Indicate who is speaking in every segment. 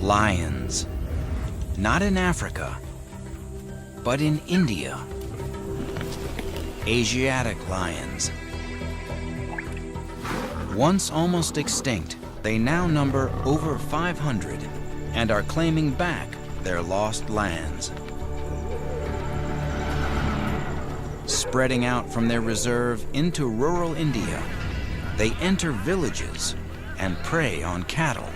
Speaker 1: Lions. Not in Africa, but in India. Asiatic lions. Once almost extinct, they now number over 500 and are claiming back their lost lands. Spreading out from their reserve into rural India, they enter villages and prey on cattle.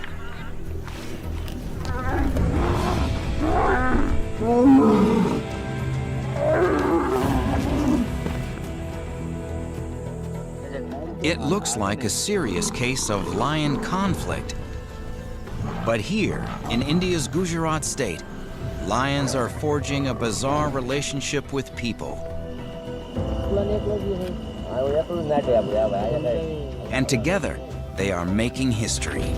Speaker 1: It looks like a serious case of lion conflict. But here, in India's Gujarat state, lions are forging a bizarre relationship with people. And together, they are making history.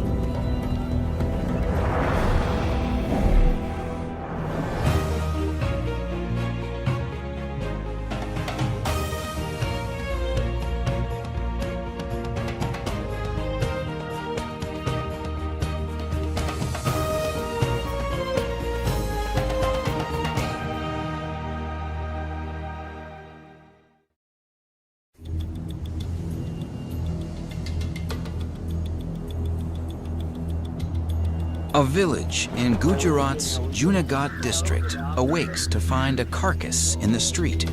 Speaker 1: A village in Gujarat's Junagadh district awakes to find a carcass in the street.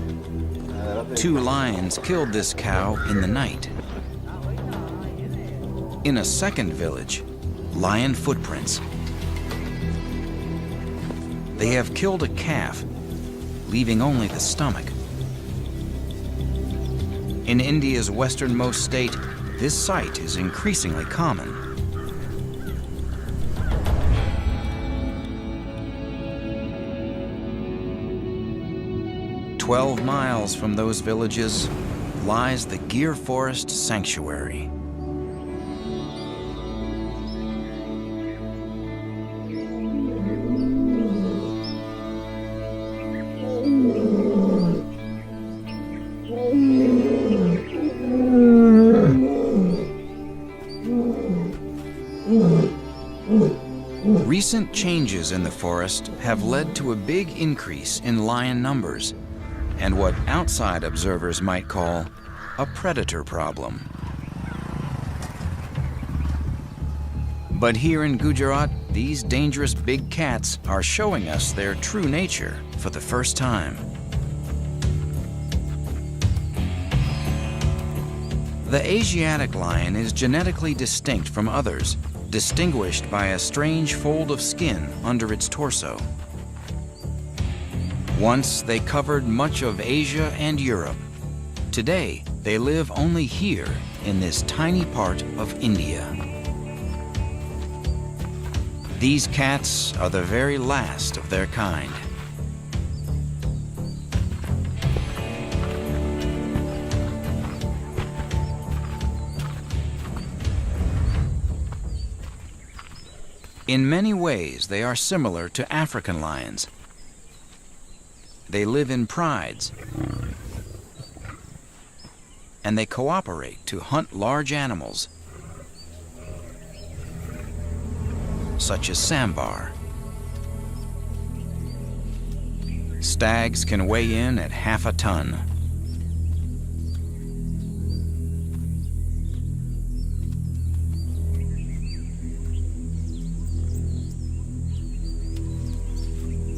Speaker 1: 2 lions killed this cow in the night. In a second village, lion footprints. They have killed a calf, leaving only the stomach. In India's westernmost state, this sight is increasingly common. 12 miles from those villages lies the Gir Forest Sanctuary. Recent changes in the forest have led to a big increase in lion numbers and what outside observers might call a predator problem. But here in Gujarat, these dangerous big cats are showing us their true nature for the first time. The Asiatic lion is genetically distinct from others, distinguished by a strange fold of skin under its torso. Once they covered much of Asia and Europe. Today, they live only here in this tiny part of India. These cats are the very last of their kind. In many ways, they are similar to African lions. They live in prides, and they cooperate to hunt large animals, such as sambar. Stags can weigh in at half a ton.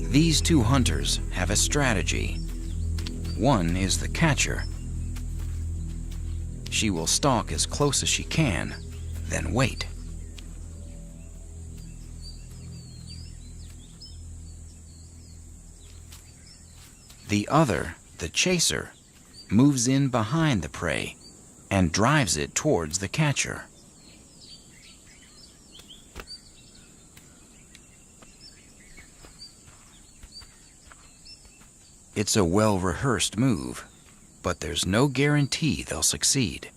Speaker 1: These 2 hunters have a strategy. One is the catcher. She will stalk as close as she can, then wait. The other, the chaser, moves in behind the prey and drives it towards the catcher. It's a well-rehearsed move, but there's no guarantee they'll succeed.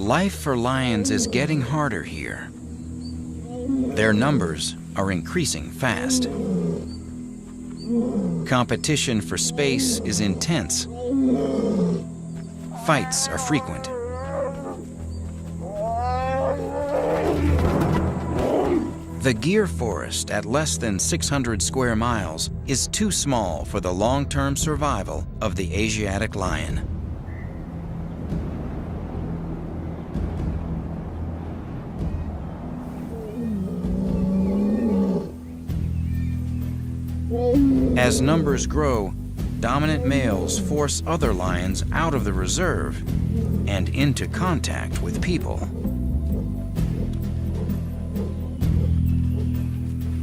Speaker 1: Life for lions is getting harder here. Their numbers are increasing fast. Competition for space is intense. Fights are frequent. The Gir Forest, at less than 600 square miles, is too small for the long-term survival of the Asiatic lion. As numbers grow, dominant males force other lions out of the reserve and into contact with people.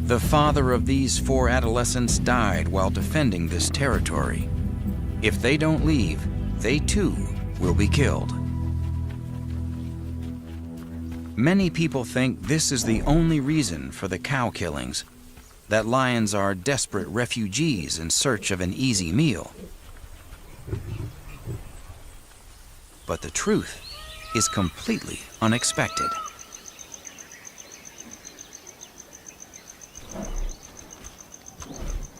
Speaker 1: The father of these 4 adolescents died while defending this territory. If they don't leave, they too will be killed. Many people think this is the only reason for the cow killings, that lions are desperate refugees in search of an easy meal. But the truth is completely unexpected.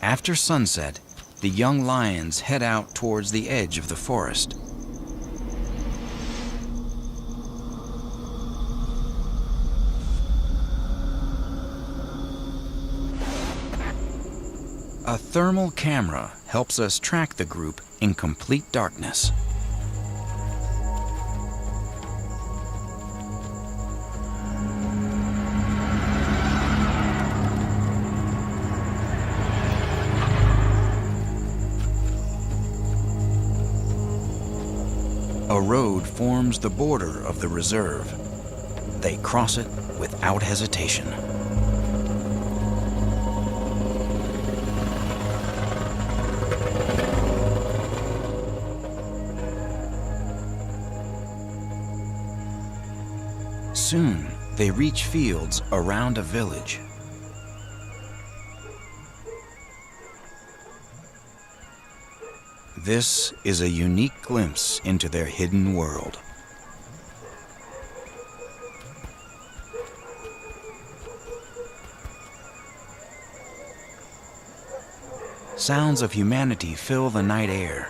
Speaker 1: After sunset, the young lions head out towards the edge of the forest. A thermal camera helps us track the group in complete darkness. A road forms the border of the reserve. They cross it without hesitation. Soon, they reach fields around a village. This is a unique glimpse into their hidden world. Sounds of humanity fill the night air.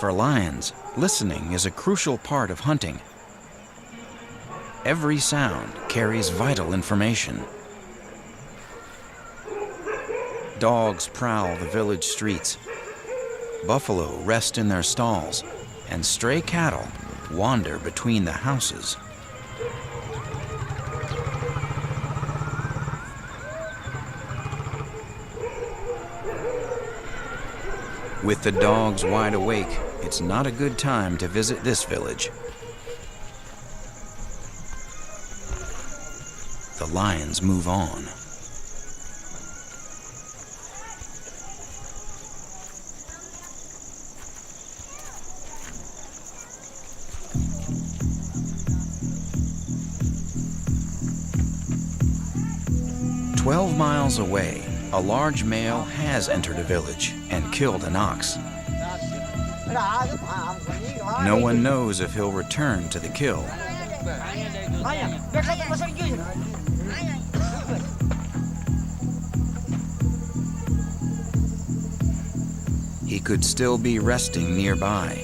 Speaker 1: For lions, listening is a crucial part of hunting. Every sound carries vital information. Dogs prowl the village streets. Buffalo rest in their stalls, and stray cattle wander between the houses. With the dogs wide awake, it's not a good time to visit this village. The lions move on. "12 miles away, a large male has entered a village and killed an ox. No one knows if he'll return to the kill. He could still be resting nearby.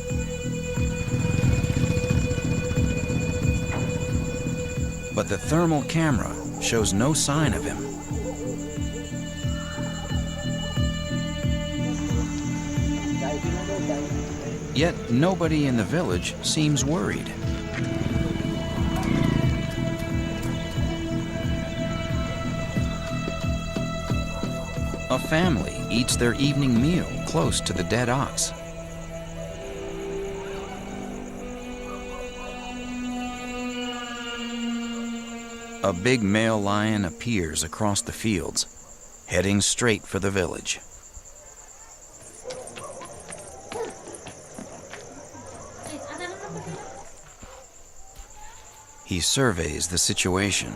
Speaker 1: But the thermal camera shows no sign of him. Yet nobody in the village seems worried. A family eats their evening meal close to the dead ox. A big male lion appears across the fields, heading straight for the village. He surveys the situation.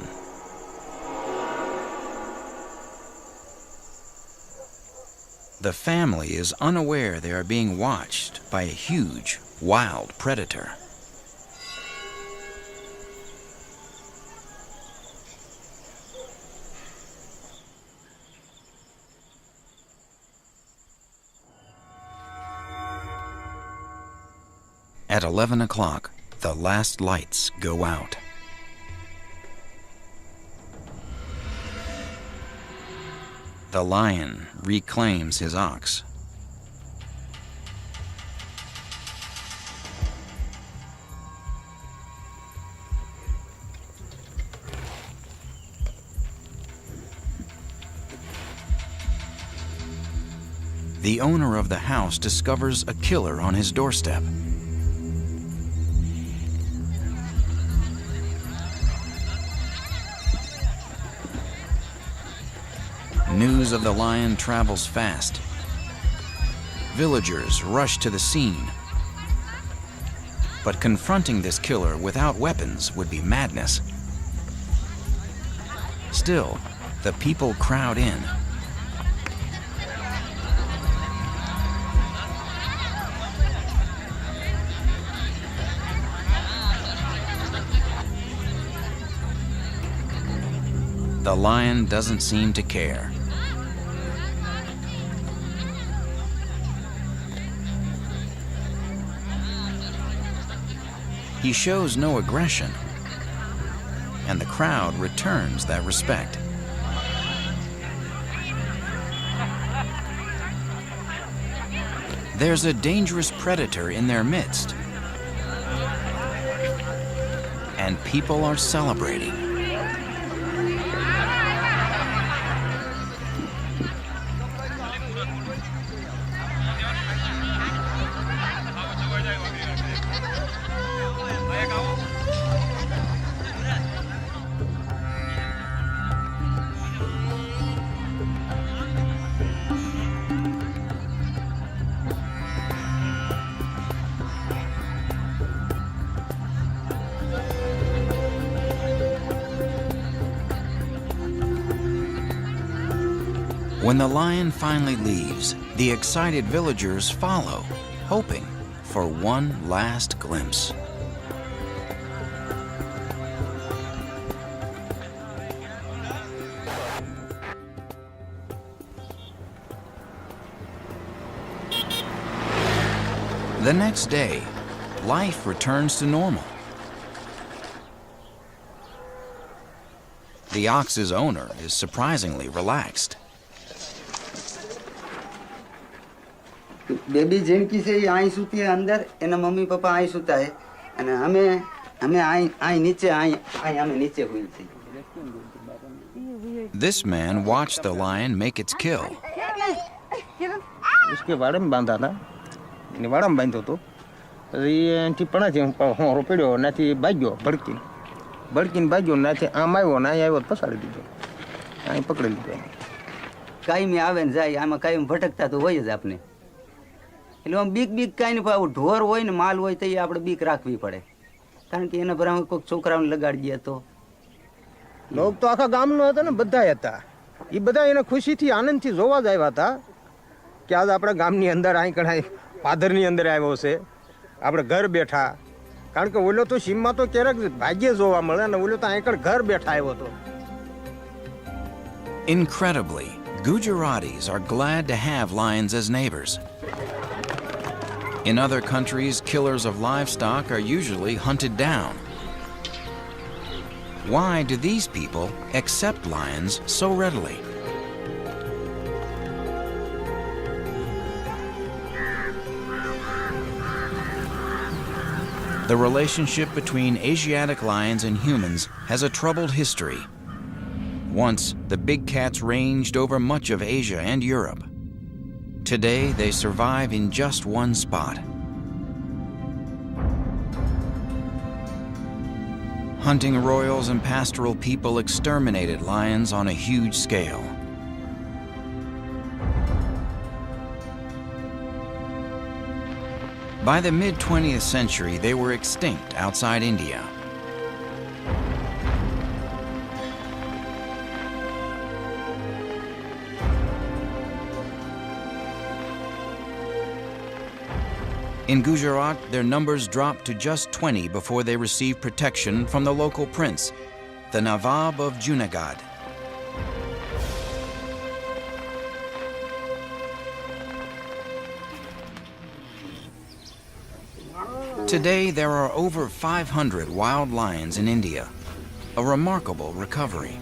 Speaker 1: The family is unaware they are being watched by a huge, wild predator. At 11 o'clock, the last lights go out. The lion reclaims his ox. The owner of the house discovers a killer on his doorstep. News of the lion travels fast. Villagers rush to the scene. But confronting this killer without weapons would be madness. Still, the people crowd in. The lion doesn't seem to care. He shows no aggression, and the crowd returns that respect. There's a dangerous predator in their midst, and people are celebrating. When the lion finally leaves, the excited villagers follow, hoping for one last glimpse. The next day, life returns to normal. The ox's owner is surprisingly relaxed.
Speaker 2: Baby जिनकी से आई सूती है अंदर एना mummy papa आई सूता है અને અમે आई नीचे आई हमें नीचे हुई थी.
Speaker 1: This man watched the lion make its kill.
Speaker 3: उसके वाड़े में बांधा था ने वाड़ा में बांधो तो ये टिपणा जे होरो पड्यो नाथी भाग्यो भड़कीन भाग्यो नाथी आम આવ્યો ના આવ્યો પસાડી દીધો અહીં પકડી લીધો.
Speaker 2: કાઈ મે આવે ને જાય આમાં કાઈ ભટકતા તો હોય જ આપને. એટલે આમ બીક કાઈ ને પાવ ઢોર હોય ને માલ હોય તો એ આપણે બીક રાખવી પડે કારણ કે એના પર કોઈ છોકરાઓને લગાડી દે તો.
Speaker 3: લોક તો આખા ગામનો હતો ને બધા હતા એ બધા એને ખુશીથી આનંદથી જોવા જ આવ્યા હતા કે આજ આપણા ગામની અંદર અહીં કણાય પાદરની અંદર આવ્યો છે આપણે ઘર બેઠા કારણ કે ઓલો તો સીમમાં તો ક્યારેક ભાગ્યે જોવા મળે ને ઓલો તો અહીં ઘર બેઠા આવ્યો હતો.
Speaker 1: Incredibly, Gujaratis are glad to have lions as neighbors. In other countries, killers of livestock are usually hunted down. Why do these people accept lions so readily? The relationship between Asiatic lions and humans has a troubled history. Once, the big cats ranged over much of Asia and Europe. Today, they survive in just one spot. Hunting royals and pastoral people exterminated lions on a huge scale. By the mid-20th century, they were extinct outside India. In Gujarat, their numbers dropped to just 20 before they received protection from the local prince, the Nawab of Junagadh. Today, there are over 500 wild lions in India, a remarkable recovery.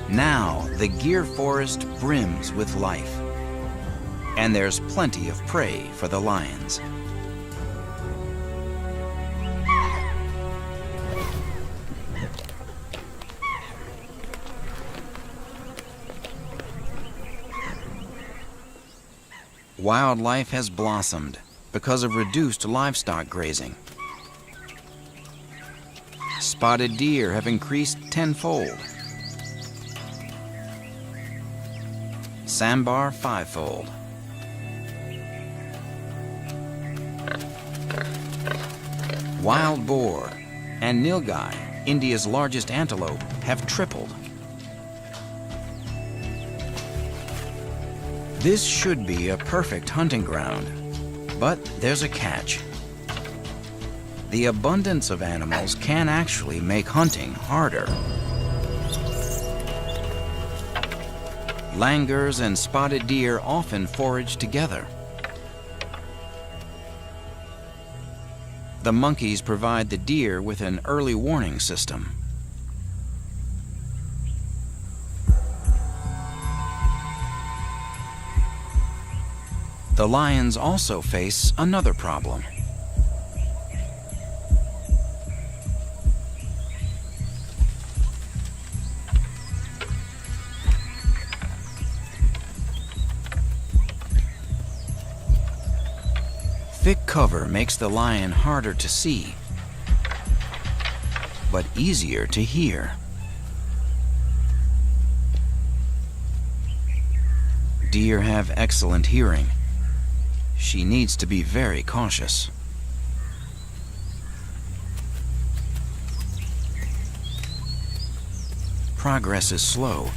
Speaker 1: Now, the Gir forest brims with life, and there's plenty of prey for the lions. Wildlife has blossomed because of reduced livestock grazing. Spotted deer have increased tenfold. Sambar fivefold. Wild boar and nilgai, India's largest antelope, have tripled. This should be a perfect hunting ground, but there's a catch. The abundance of animals can actually make hunting harder. Langurs and spotted deer often forage together. The monkeys provide the deer with an early warning system. The lions also face another problem. Thick cover makes the lion harder to see, but easier to hear. Deer have excellent hearing. She needs to be very cautious. Progress is slow.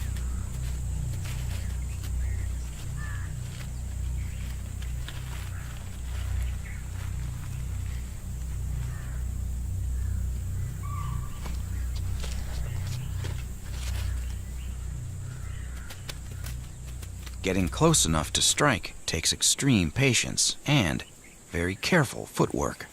Speaker 1: Getting close enough to strike takes extreme patience and very careful footwork.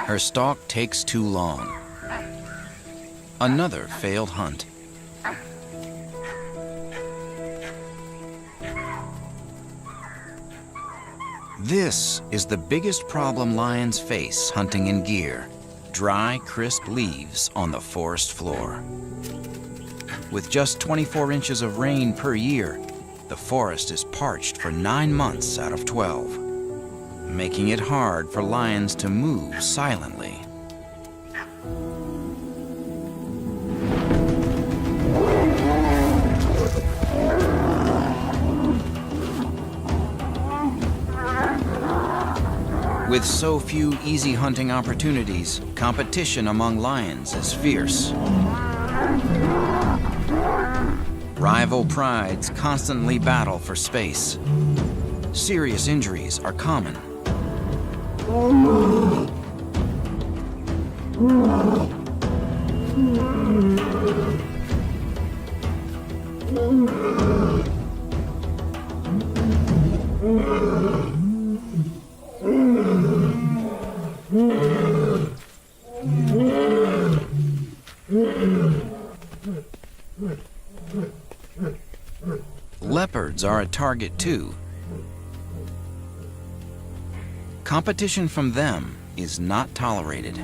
Speaker 1: Her stalk takes too long. Another failed hunt. This is the biggest problem lions face hunting in Gir: dry, crisp leaves on the forest floor. With just 24 inches of rain per year, the forest is parched for 9 months out of 12, making it hard for lions to move silently. With so few easy hunting opportunities, competition among lions is fierce. Rival prides constantly battle for space. Serious injuries are common. Leopards are a target too. Competition from them is not tolerated.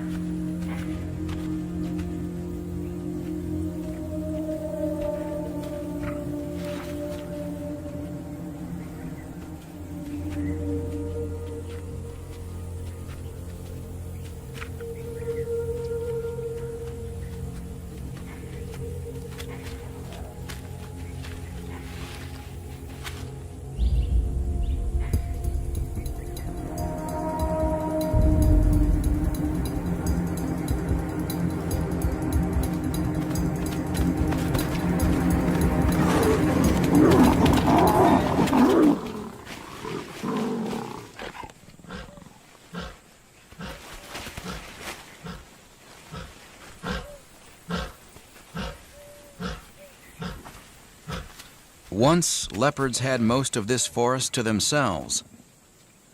Speaker 1: Once, leopards had most of this forest to themselves.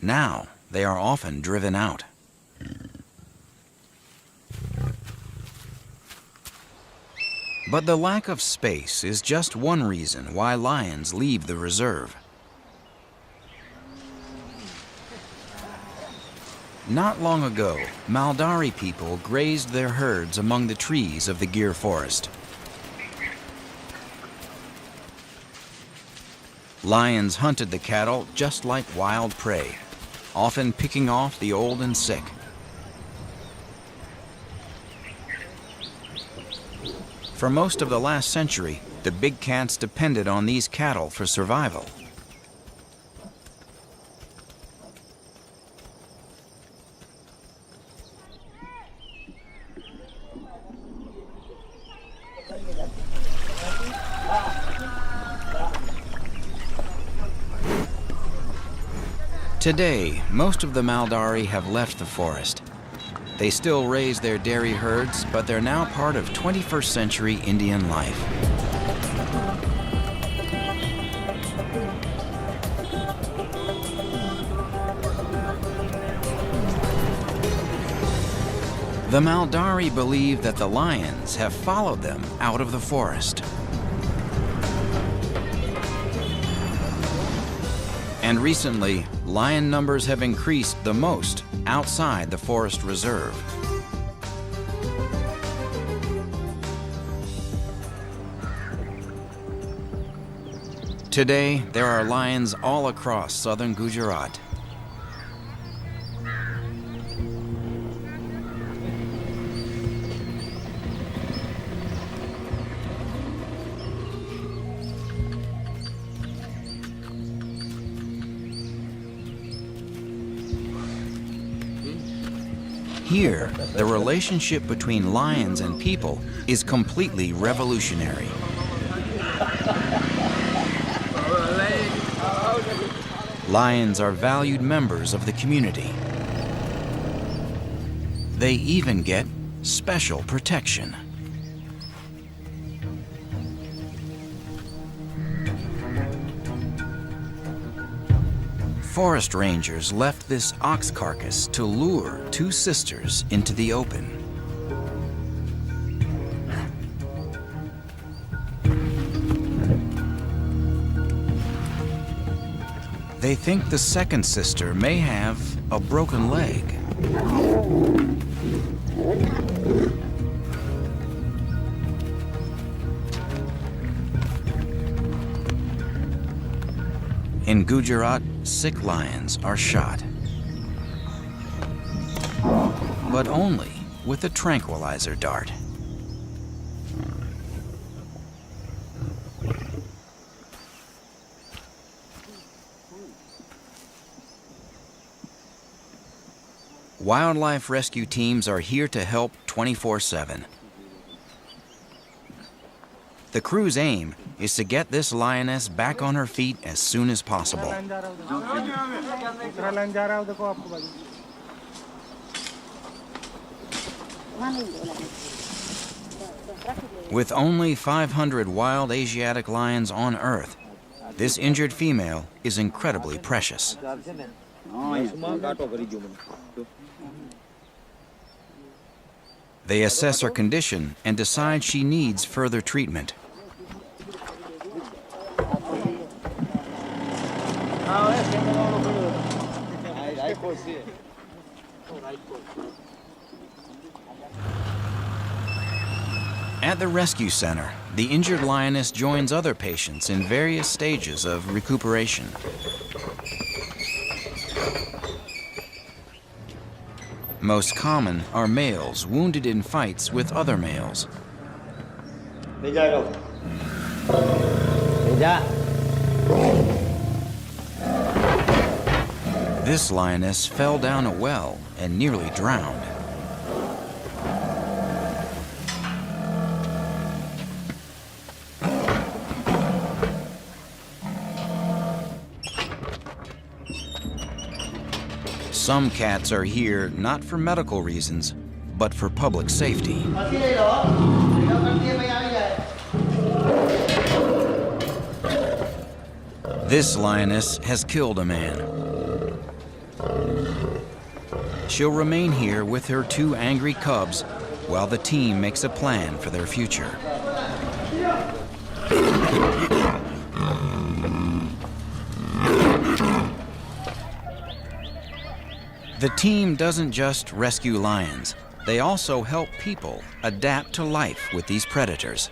Speaker 1: Now, they are often driven out. But the lack of space is just one reason why lions leave the reserve. Not long ago, Maldari people grazed their herds among the trees of the Gir forest. Lions hunted the cattle just like wild prey, often picking off the old and sick. For most of the last century, the big cats depended on these cattle for survival. Today, most of the Maldari have left the forest. They still raise their dairy herds, but they're now part of 21st century Indian life. The Maldari believe that the lions have followed them out of the forest. And recently, lion numbers have increased the most outside the forest reserve. Today, there are lions all across southern Gujarat. Here, the relationship between lions and people is completely revolutionary. Lions are valued members of the community. They even get special protection. Forest rangers left this ox carcass to lure two sisters into the open. They think the second sister may have a broken leg. In Gujarat, sick lions are shot, but only with a tranquilizer dart. Wildlife rescue teams are here to help 24/7. The crew's aim is to get this lioness back on her feet as soon as possible. With only 500 wild Asiatic lions on Earth, this injured female is incredibly precious. They assess her condition and decide she needs further treatment. At the rescue center, the injured lioness joins other patients in various stages of recuperation. Most common are males wounded in fights with other males. This lioness fell down a well and nearly drowned. Some cats are here not for medical reasons, but for public safety. This lioness has killed a man. She'll remain here with her 2 angry cubs while the team makes a plan for their future. The team doesn't just rescue lions, they also help people adapt to life with these predators.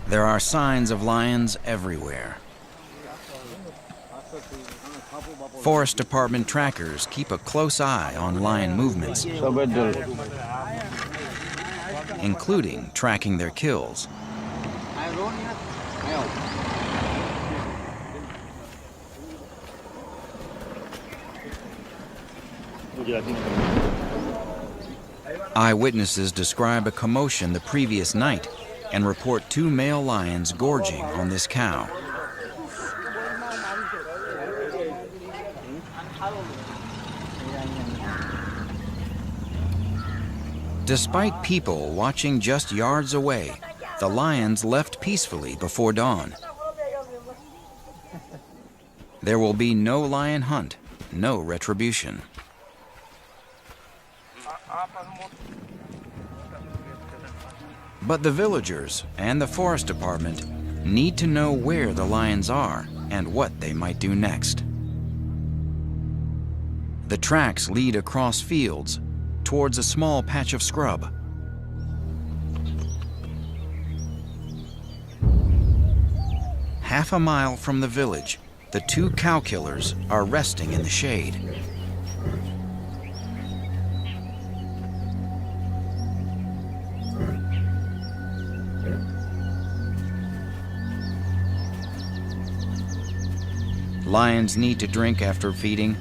Speaker 1: There are signs of lions everywhere. Forest Department trackers keep a close eye on lion movements, including tracking their kills. Eyewitnesses describe a commotion the previous night and report 2 male lions gorging on this cow. Despite people watching just yards away, the lions left peacefully before dawn. There will be no lion hunt, no retribution. But the villagers and the Forest Department need to know where the lions are and what they might do next. The tracks lead across fields towards a small patch of scrub. Half a mile from the village, the 2 cow killers are resting in the shade. Lions need to drink after feeding,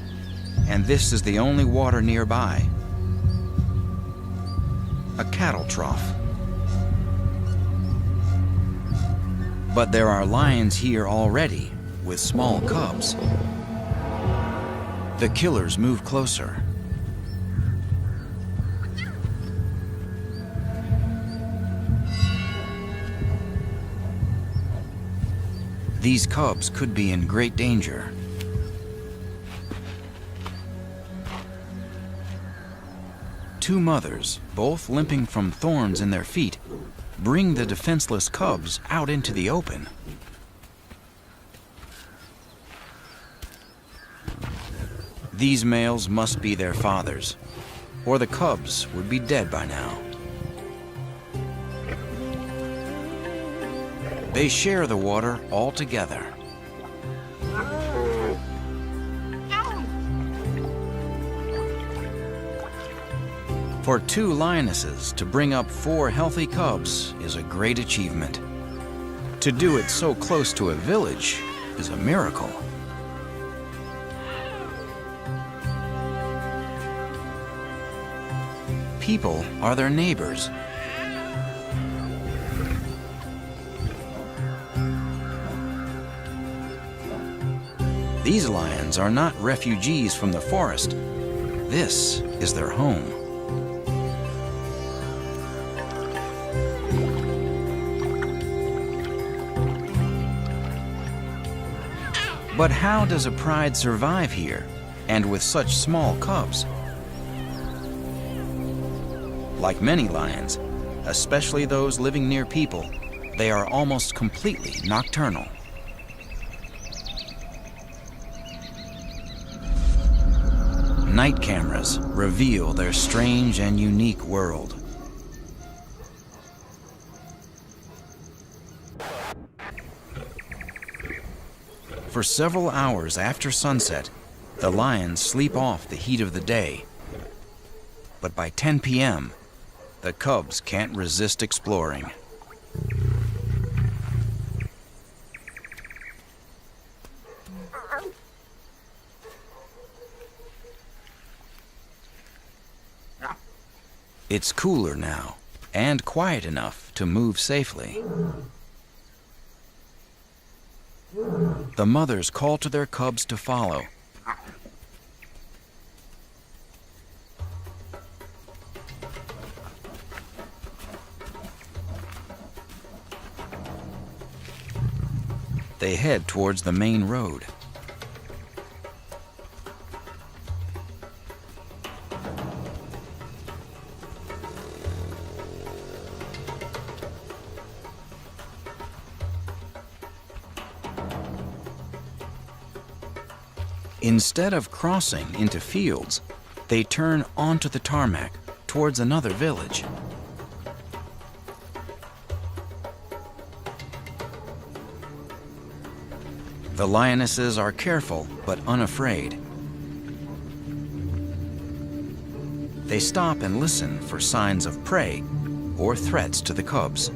Speaker 1: and this is the only water nearby. A cattle trough. But there are lions here already, with small cubs. The killers move closer. These cubs could be in great danger. Two mothers, both limping from thorns in their feet, bring the defenseless cubs out into the open. These males must be their fathers, or the cubs would be dead by now. They share the water all together. For 2 lionesses to bring up 4 healthy cubs is a great achievement. To do it so close to a village is a miracle. People are their neighbors. These lions are not refugees from the forest. This is their home. But how does a pride survive here, and with such small cubs? Like many lions, especially those living near people, they are almost completely nocturnal. Night cameras reveal their strange and unique world. For several hours after sunset, the lions sleep off the heat of the day. But by 10 p.m., the cubs can't resist exploring. It's cooler now, and quiet enough to move safely. The mothers call to their cubs to follow. they head towards the main road. Instead of crossing into fields, they turn onto the tarmac towards another village. The lionesses are careful but unafraid. They stop and listen for signs of prey or threats to the cubs.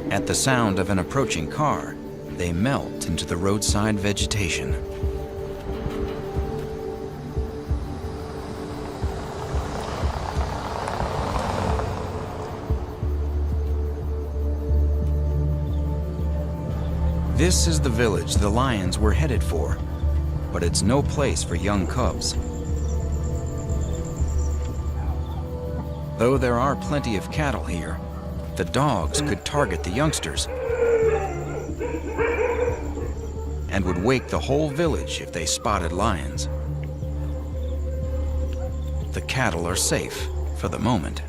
Speaker 1: At the sound of an approaching car, they melt into the roadside vegetation. This is the village the lions were headed for, but it's no place for young cubs. Though there are plenty of cattle here, the dogs could target the youngsters and would wake the whole village if they spotted lions. The cattle are safe for the moment.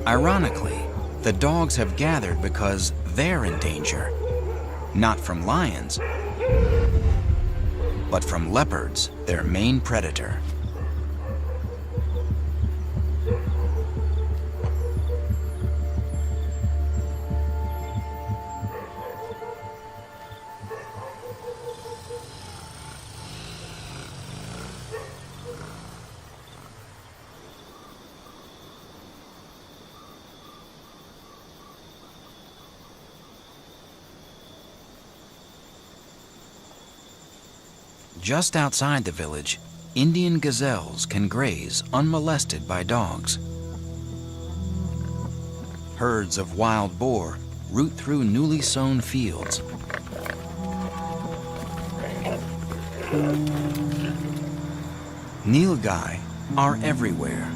Speaker 1: Ironically, the dogs have gathered because they're in danger, not from lions, but from leopards, their main predator. Just outside the village, Indian gazelles can graze unmolested by dogs. Herds of wild boar root through newly sown fields. Nilgai are everywhere.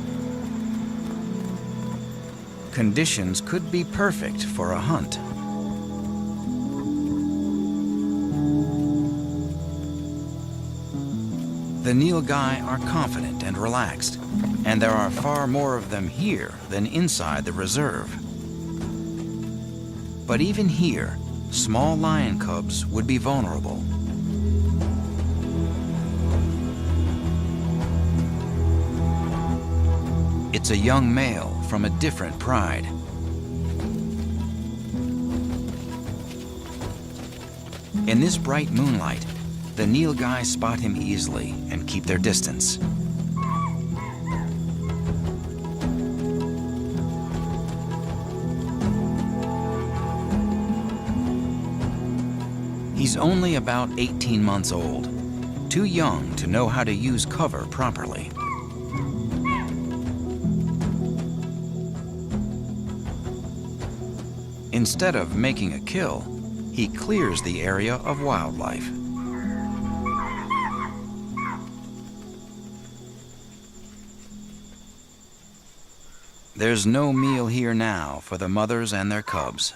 Speaker 1: Conditions could be perfect for a hunt. The Nilgai are confident and relaxed, and there are far more of them here than inside the reserve. But even here, small lion cubs would be vulnerable. It's a young male from a different pride. In this bright moonlight, the Nilgai spot him easily and keep their distance. He's only about 18 months old, too young to know how to use cover properly. Instead of making a kill, he clears the area of wildlife. There's no meal here now for the mothers and their cubs.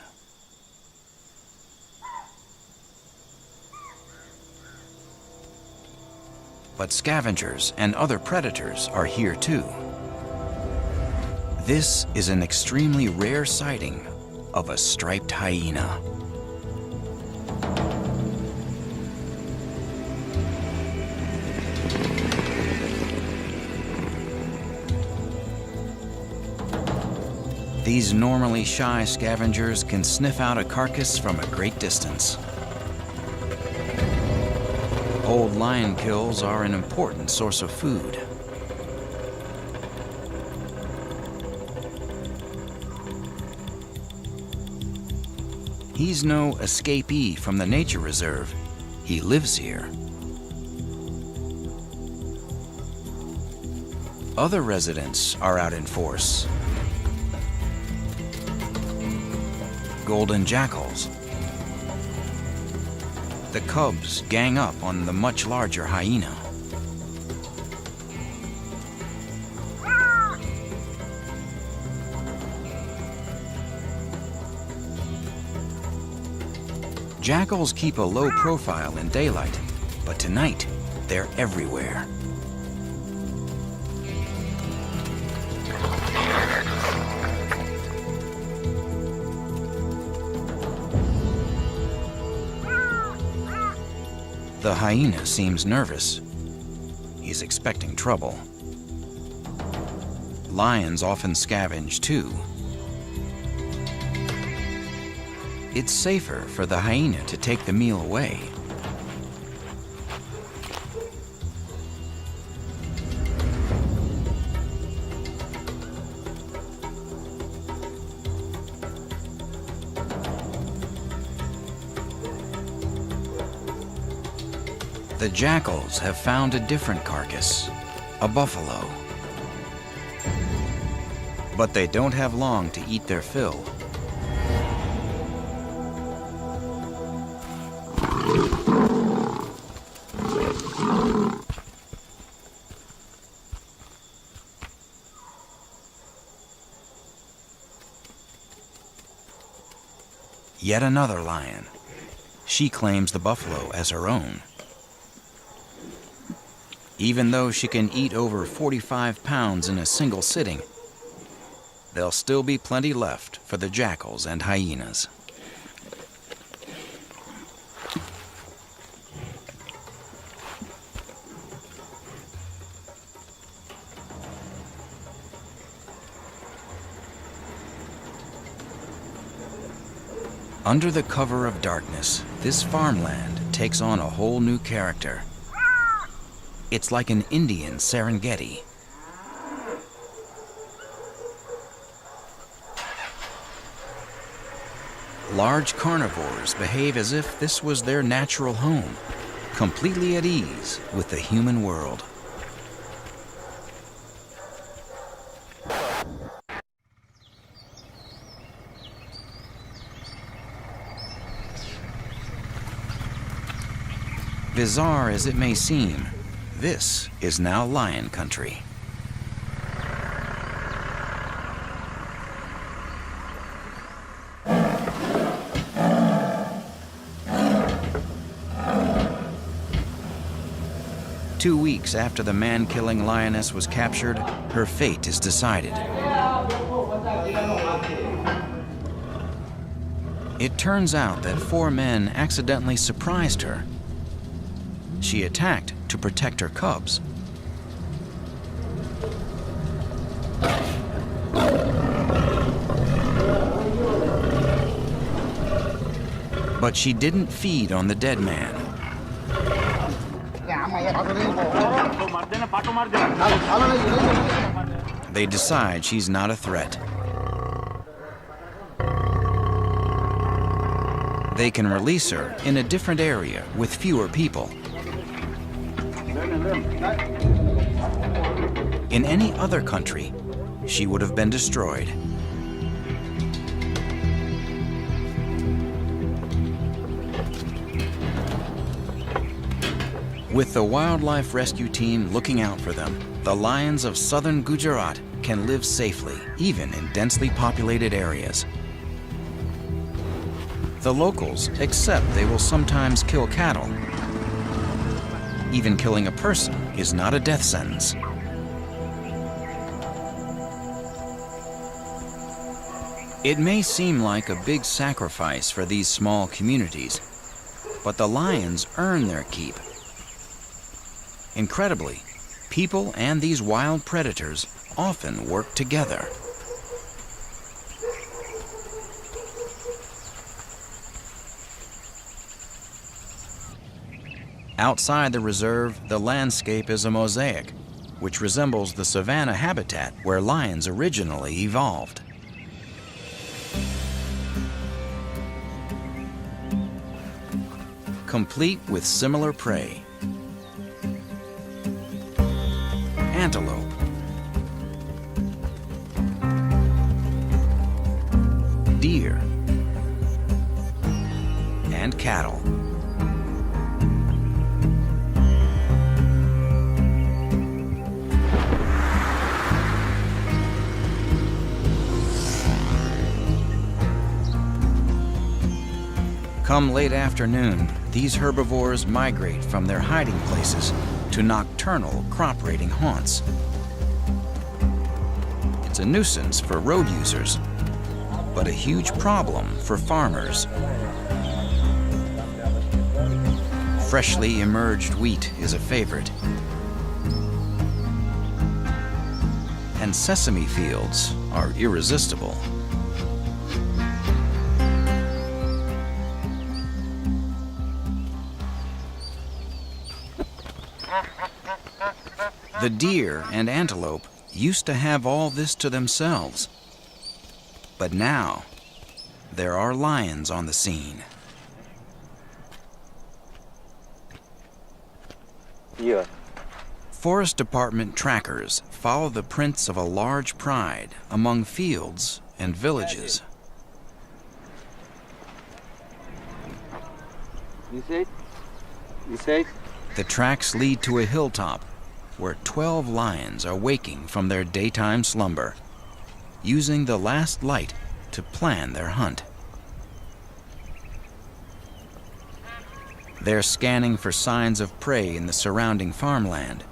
Speaker 1: But scavengers and other predators are here too. This is an extremely rare sighting of a striped hyena. These normally shy scavengers can sniff out a carcass from a great distance. Old lion kills are an important source of food. He's no escapee from the nature reserve. He lives here. Other residents are out in force. Golden jackals. The cubs gang up on the much larger hyena. Jackals keep a low profile in daylight, but tonight they're everywhere. The hyena seems nervous. He's expecting trouble. Lions often scavenge too. It's safer for the hyena to take the meal away. The jackals have found a different carcass, a buffalo. But they don't have long to eat their fill. Yet another lion. She claims the buffalo as her own. Even though she can eat over 45 pounds in a single sitting, there'll still be plenty left for the jackals and hyenas. Under the cover of darkness, this farmland takes on a whole new character. It's like an Indian Serengeti. Large carnivores behave as if this was their natural home, completely at ease with the human world. Bizarre as it may seem, this is now lion country. Two weeks after the man-killing lioness was captured, her fate is decided. It turns out that 4 men accidentally surprised her. She attacked to protect her cubs. But she didn't feed on the dead man. They decide she's not a threat. They can release her in a different area with fewer people. In any other country, she would have been destroyed. With the wildlife rescue team looking out for them, the lions of southern Gujarat can live safely, even in densely populated areas. The locals accept they will sometimes kill cattle. Even killing a person is not a death sentence. It may seem like a big sacrifice for these small communities, but the lions earn their keep. Incredibly, people and these wild predators often work together. Outside the reserve, the landscape is a mosaic, which resembles the savanna habitat where lions originally evolved. Complete with similar prey. Antelope, and cattle. Come late afternoon, these herbivores migrate from their hiding places to nocturnal crop-raiding haunts. It's a nuisance for road users, but a huge problem for farmers. Freshly emerged wheat is a favorite. And sesame fields are irresistible. The deer and antelope used to have all this to themselves. But now, there are lions on the scene.
Speaker 3: Yeah.
Speaker 1: Forest Department trackers follow the prints of a large pride among fields and villages.
Speaker 2: You see? You see?
Speaker 1: The tracks lead to a hilltop where 12 lions are waking from their daytime slumber, using the last light to plan their hunt. They're scanning for signs of prey in the surrounding farmland,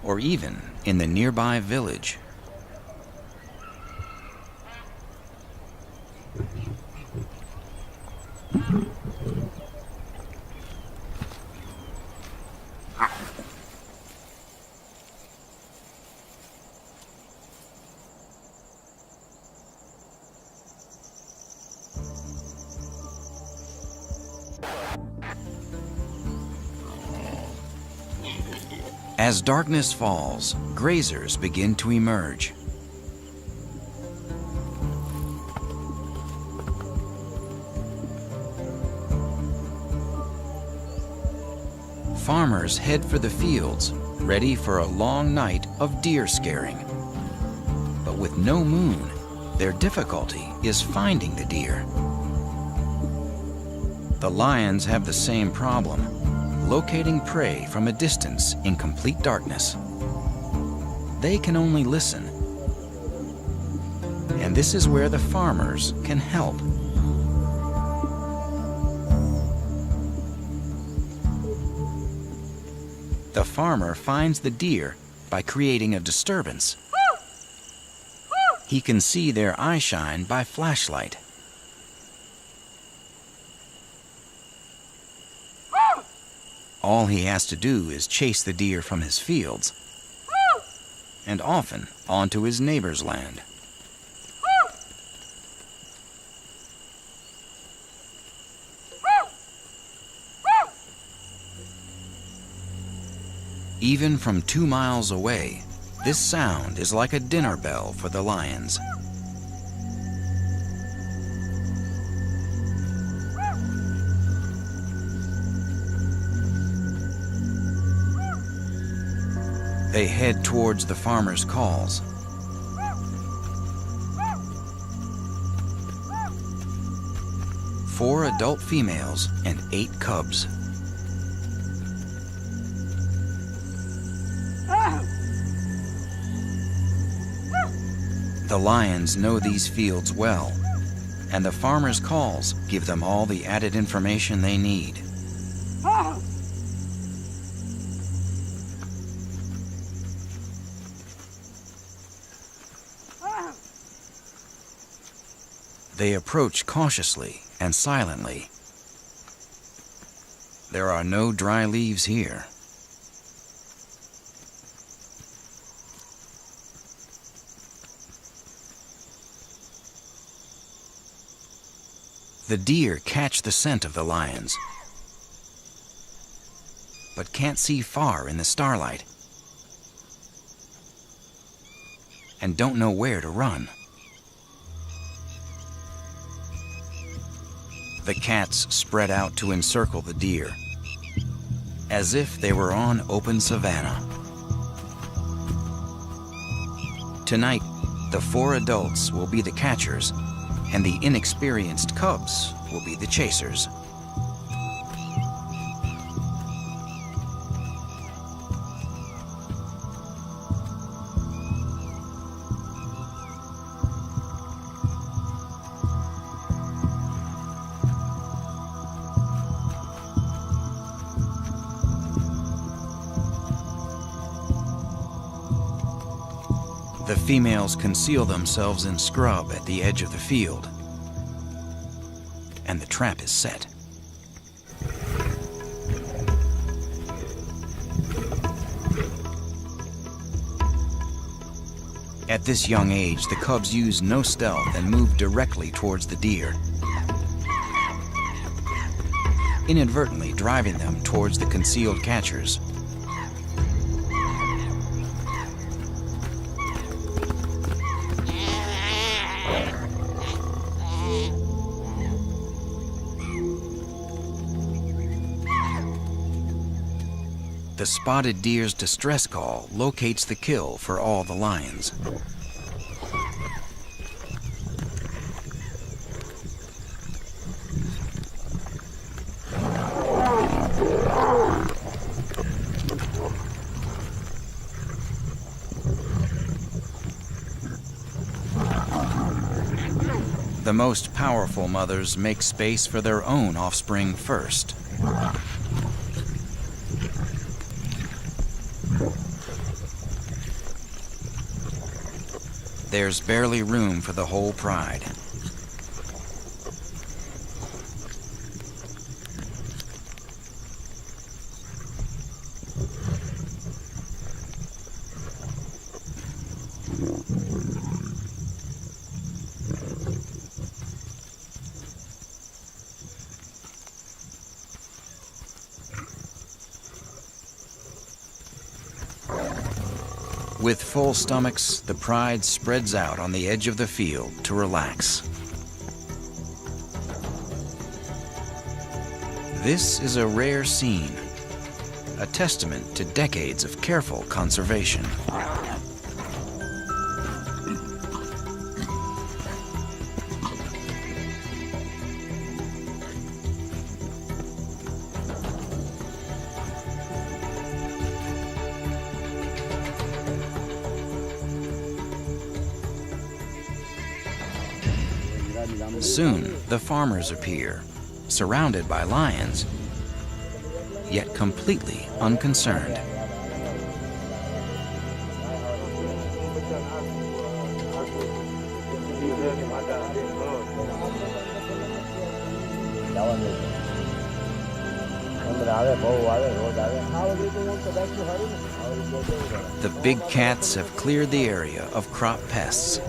Speaker 1: or even in the nearby village. As darkness falls, grazers begin to emerge. Farmers head for the fields, ready for a long night of deer scaring. But with no moon, their difficulty is finding the deer. The lions have the same problem, locating prey from a distance in complete darkness. They can only listen. And this is where the farmers can help. The farmer finds the deer by creating a disturbance. He can see their eyeshine by flashlight. All he has to do is chase the deer from his fields, and often onto his neighbor's land. Even from 2 miles away, this sound is like a dinner bell for the lions. They head towards the farmer's calls. Four adult females and 8 cubs. The lions know these fields well, and the farmer's calls give them all the added information they need. They approach cautiously and silently. There are no dry leaves here. The deer catch the scent of the lions, but can't see far in the starlight, and don't know where to run. The cats spread out to encircle the deer, as if they were on open savanna. Tonight, the 4 adults will be the catchers, and the inexperienced cubs will be the chasers. The females conceal themselves in scrub at the edge of the field, and the trap is set. At this young age, the cubs use no stealth and move directly towards the deer, inadvertently driving them towards the concealed catchers. The spotted deer's distress call locates the kill for all the lions. The most powerful mothers make space for their own offspring first. There's barely room for the whole pride. With full stomachs, the pride spreads out on the edge of the field to relax. This is a rare scene, a testament to decades of careful conservation. Soon, the farmers appear, surrounded by lions, yet completely unconcerned. The big cats have cleared the area of crop pests.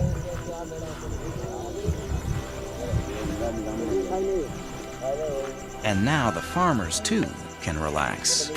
Speaker 1: And now the farmers, too, can relax.